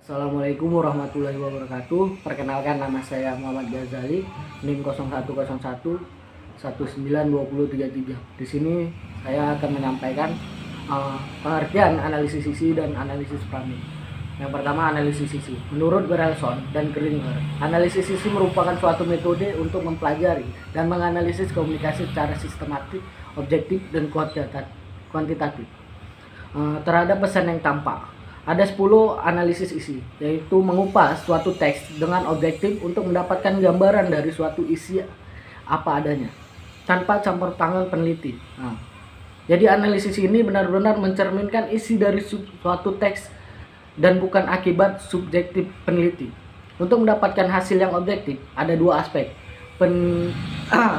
Assalamualaikum warahmatullahi wabarakatuh. Perkenalkan, nama saya Muhammad Ghazali, NIM 0101 192033. Di sini saya akan menyampaikan pengertian analisis sisi dan analisis framing. Yang pertama, analisis sisi. Menurut Berelson dan Gringer, analisis sisi merupakan suatu metode untuk mempelajari dan menganalisis komunikasi secara sistematik, objektif, dan kuantitatif terhadap pesan yang tampak. Ada 10 analisis isi, yaitu mengupas suatu teks dengan objektif untuk mendapatkan gambaran dari suatu isi apa adanya, tanpa campur tangan peneliti. Jadi analisis ini benar-benar mencerminkan isi dari suatu teks dan bukan akibat subjektif peneliti. Untuk mendapatkan hasil yang objektif, ada dua aspek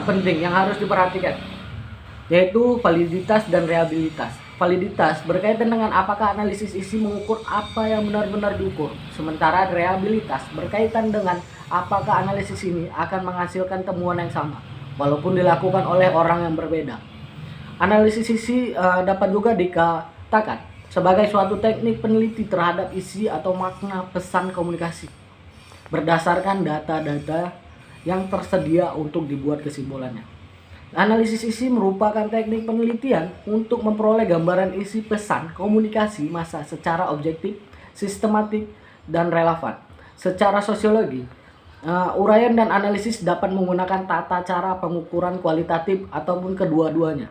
penting yang harus diperhatikan, yaitu validitas dan reliabilitas. Validitas berkaitan dengan apakah analisis isi mengukur apa yang benar-benar diukur, sementara reliabilitas berkaitan dengan apakah analisis ini akan menghasilkan temuan yang sama walaupun dilakukan oleh orang yang berbeda. Analisis isi dapat juga dikatakan sebagai suatu teknik peneliti terhadap isi atau makna pesan komunikasi berdasarkan data-data yang tersedia untuk dibuat kesimpulannya. Analisis isi merupakan teknik penelitian untuk memperoleh gambaran isi pesan komunikasi massa secara objektif, sistematik, dan relevan. Secara sosiologi, uraian dan analisis dapat menggunakan tata cara pengukuran kualitatif ataupun kedua-duanya.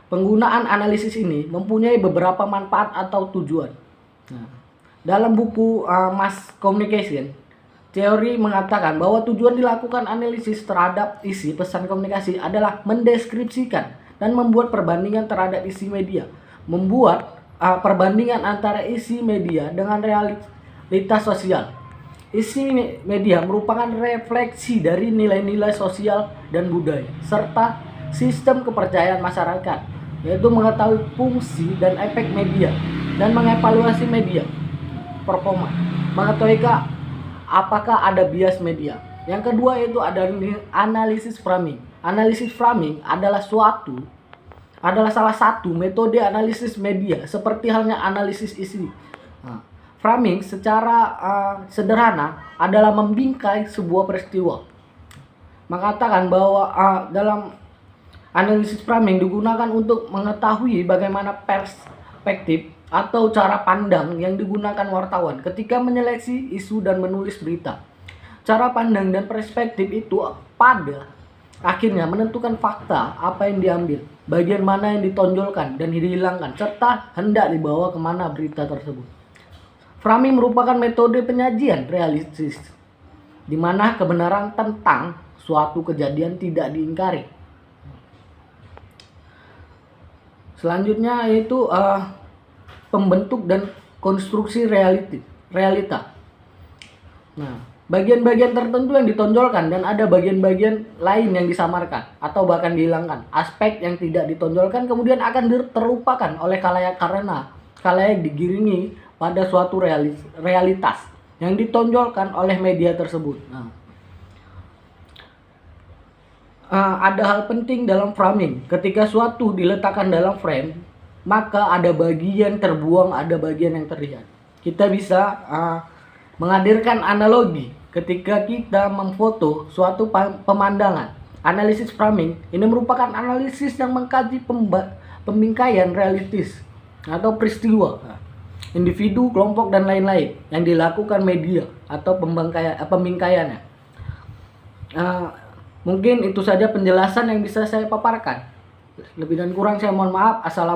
Penggunaan analisis ini mempunyai beberapa manfaat atau tujuan. Dalam buku Mass Communication, teori mengatakan bahwa tujuan dilakukan analisis terhadap isi pesan komunikasi adalah mendeskripsikan dan membuat perbandingan terhadap isi media, membuat perbandingan antara isi media dengan realitas sosial. Isi media merupakan refleksi dari nilai-nilai sosial dan budaya, serta sistem kepercayaan masyarakat, yaitu mengetahui fungsi dan efek media, dan mengevaluasi media performa, mengetahui apakah ada bias media. Yang kedua yaitu ada analisis framing. Analisis framing adalah salah satu metode analisis media seperti halnya analisis isi. Framing secara sederhana adalah membingkai sebuah peristiwa. Mengatakan bahwa dalam analisis framing digunakan untuk mengetahui bagaimana perspektif atau cara pandang yang digunakan wartawan ketika menyeleksi isu dan menulis berita. Cara pandang dan perspektif itu pada akhirnya menentukan fakta apa yang diambil, bagian mana yang ditonjolkan dan dihilangkan, serta hendak dibawa kemana berita tersebut. Framing merupakan metode penyajian realistis, di mana kebenaran tentang suatu kejadian tidak diingkari. Selanjutnya yaitu pembentuk dan konstruksi realita. Bagian-bagian tertentu yang ditonjolkan dan ada bagian-bagian lain yang disamarkan atau bahkan dihilangkan. Aspek yang tidak ditonjolkan kemudian akan terlupakan oleh khalayak karena khalayak digiringi pada suatu realitas yang ditonjolkan oleh media tersebut. Ada hal penting dalam framing. Ketika suatu diletakkan dalam frame, maka ada bagian terbuang, ada bagian yang terlihat. Kita bisa menghadirkan analogi ketika kita memfoto suatu pemandangan. Analisis framing ini merupakan analisis yang mengkaji pembingkaian realistis atau peristiwa, individu, kelompok, dan lain-lain yang dilakukan media atau pembingkaiannya. Mungkin itu saja penjelasan yang bisa saya paparkan. Lebih dan kurang saya mohon maaf. Assalamualaikum.